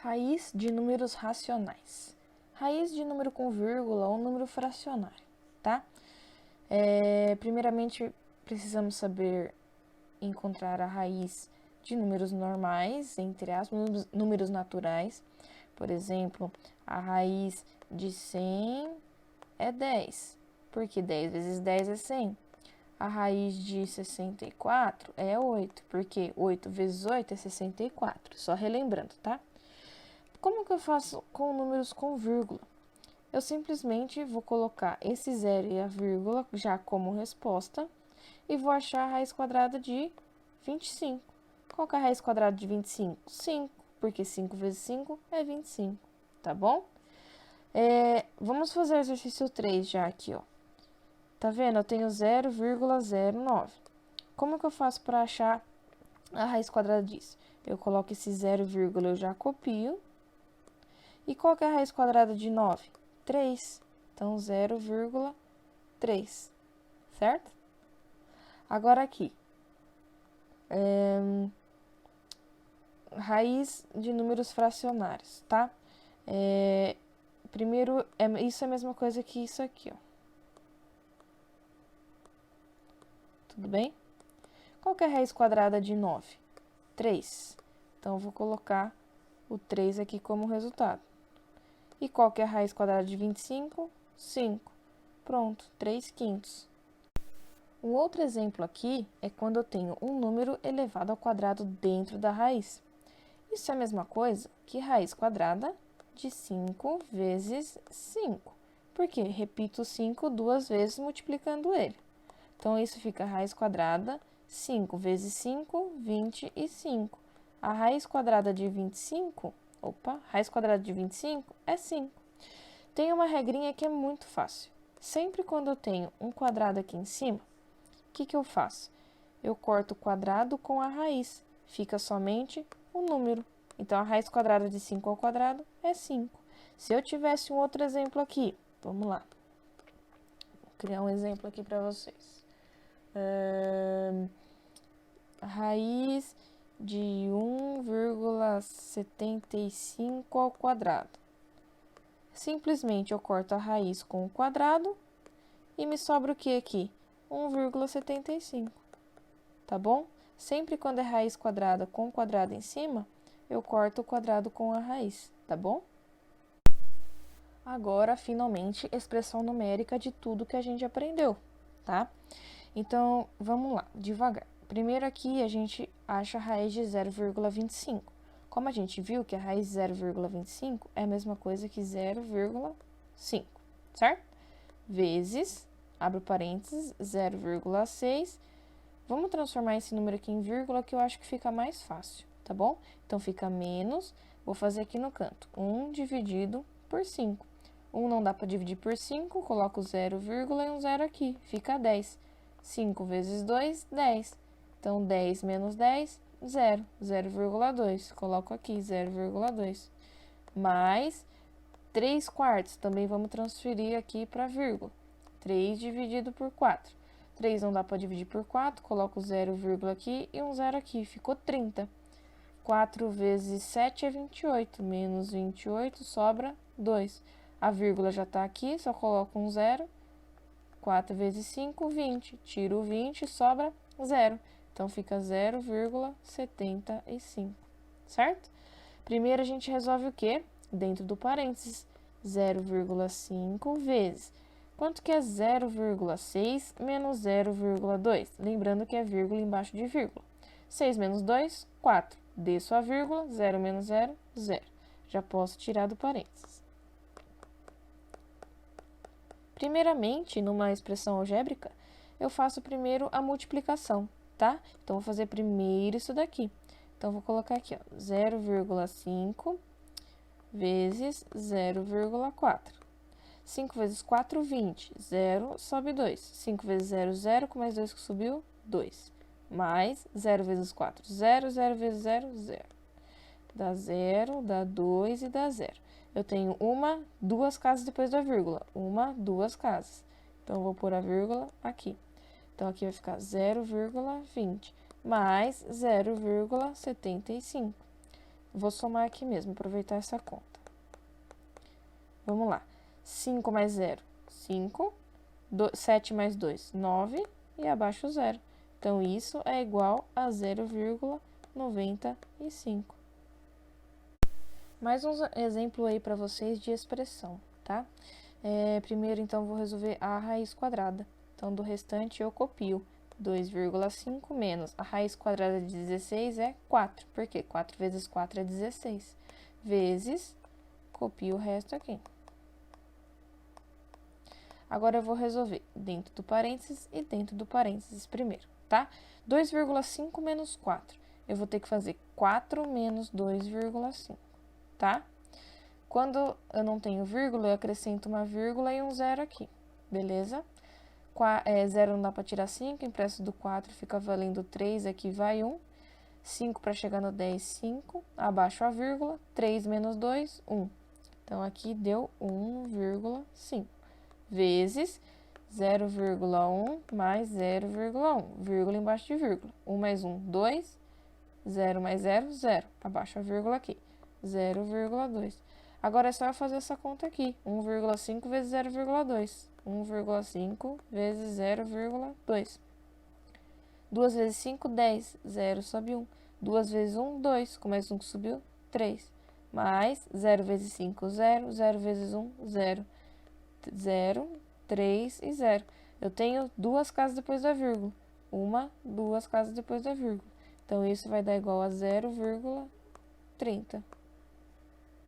Raiz de números racionais. Raiz de número com vírgula ou número fracionário, tá? Primeiramente, precisamos saber encontrar a raiz de números normais, entre aspas, números naturais. Por exemplo, a raiz de 100 é 10, porque 10 vezes 10 é 100. A raiz de 64 é 8, porque 8 vezes 8 é 64. Só relembrando, tá? Como que eu faço com números com vírgula? Eu simplesmente vou colocar esse zero e a vírgula já como resposta e vou achar a raiz quadrada de 25. Qual que é a raiz quadrada de 25? 5, porque 5 vezes 5 é 25, tá bom? Vamos fazer o exercício 3 já aqui, ó. Tá vendo? Eu tenho 0,09. Como que eu faço para achar a raiz quadrada disso? Eu coloco esse 0, eu já copio. E qual que é a raiz quadrada de 9? 3. Então, 0,3, certo? Agora aqui. Raiz de números fracionários, tá? Primeiro, isso é a mesma coisa que isso aqui, ó. Tudo bem? Qual que é a raiz quadrada de 9? 3. Então, eu vou colocar o 3 aqui como resultado. E qual que é a raiz quadrada de 25? 5. Pronto, 3/5. Um outro exemplo aqui é quando eu tenho um número elevado ao quadrado dentro da raiz. Isso é a mesma coisa que raiz quadrada de 5 vezes 5, porque repito 5 duas vezes multiplicando ele. Então, isso fica raiz quadrada, 5 vezes 5, 25. A raiz quadrada de 25, raiz quadrada de 25 é 5. Tem uma regrinha que é muito fácil. Sempre quando eu tenho um quadrado aqui em cima, o que eu faço? Eu corto o quadrado com a raiz, fica somente o número. Então, a raiz quadrada de 5 ao quadrado é 5. Se eu tivesse um outro exemplo aqui, vamos lá. Vou criar um exemplo aqui para vocês. Raiz de 1,75 ao quadrado. Simplesmente eu corto a raiz com o quadrado e me sobra o que aqui? 1,75, tá bom? Sempre quando é raiz quadrada com quadrado em cima, eu corto o quadrado com a raiz, tá bom? Agora, finalmente, expressão numérica de tudo que a gente aprendeu, tá? Então, vamos lá, devagar. Primeiro aqui, a gente acha a raiz de 0,25. Como a gente viu que a raiz de 0,25 é a mesma coisa que 0,5, certo? Vezes, abre parênteses, 0,6. Vamos transformar esse número aqui em vírgula, que eu acho que fica mais fácil, tá bom? Então, fica menos, vou fazer aqui no canto, 1 dividido por 5. 1 não dá para dividir por 5, coloco 0, e um 0 aqui, fica 10. 5 vezes 2, 10. Então, 10 menos 10, 0. 0,2. Coloco aqui, 0,2. Mais 3 quartos. Também vamos transferir aqui para vírgula. 3 dividido por 4. 3 não dá para dividir por 4. Coloco 0, aqui e um 0 aqui. Ficou 30. 4 vezes 7 é 28. Menos 28 sobra 2. A vírgula já está aqui, só coloco um 0. 4 vezes 5, 20. Tiro 20, sobra 0. Então, fica 0,75, certo? Primeiro, a gente resolve o quê? Dentro do parênteses, 0,5 vezes. Quanto que é 0,6 menos 0,2? Lembrando que é vírgula embaixo de vírgula. 6 menos 2, 4. Desço a vírgula, 0 menos 0, 0. Já posso tirar do parênteses. Primeiramente, numa expressão algébrica, eu faço primeiro a multiplicação, tá? Então, vou fazer primeiro isso daqui. Então, vou colocar aqui, ó, 0,5 vezes 0,4. 5 vezes 4, 20. 0 sobe 2. 5 vezes 0, 0. Com mais 2 que subiu, 2. Mais 0 vezes 4, 0. 0 vezes 0, 0. Dá 0, dá 2 e dá 0. Eu tenho duas casas depois da vírgula. Duas casas. Então, eu vou pôr a vírgula aqui. Então, aqui vai ficar 0,20 mais 0,75. vou somar aqui mesmo, aproveitar essa conta. Vamos lá. 5 mais 0, 5. 7 mais 2, 9. E abaixo 0. Então, isso é igual a 0,95. Mais um exemplo aí para vocês de expressão, tá? Primeiro, então, vou resolver a raiz quadrada. Então, do restante, eu copio 2,5 menos a raiz quadrada de 16 é 4. Por quê? 4 vezes 4 é 16. Vezes, copio o resto aqui. Agora, eu vou resolver dentro do parênteses e dentro do parênteses primeiro, tá? 2,5 menos 4. Eu vou ter que fazer 4 menos 2,5, tá? Quando eu não tenho vírgula, eu acrescento uma vírgula e um zero aqui, beleza? 0 não dá para tirar 5, impresso do 4 fica valendo 3, aqui vai 1. 5 para chegar no 10, 5. Abaixo a vírgula, 3 menos 2, 1. Então, aqui deu 1,5. Vezes 0,1 mais 0,1. Vírgula embaixo de vírgula. 1 mais 1, 2. 0 mais 0, 0. Abaixo a vírgula aqui. 0,2. Agora é só eu fazer essa conta aqui. 1,5 vezes 0,2. 1,5 vezes 0,2. 2 vezes 5, 10. 0 sobe 1. 2 vezes 1, 2. Com mais 1 que subiu, 3. Mais 0 vezes 5, 0. 0 vezes 1, 0. 0, 3 e 0. Eu tenho duas casas depois da vírgula. 2 casas depois da vírgula. Então, isso vai dar igual a 0,30.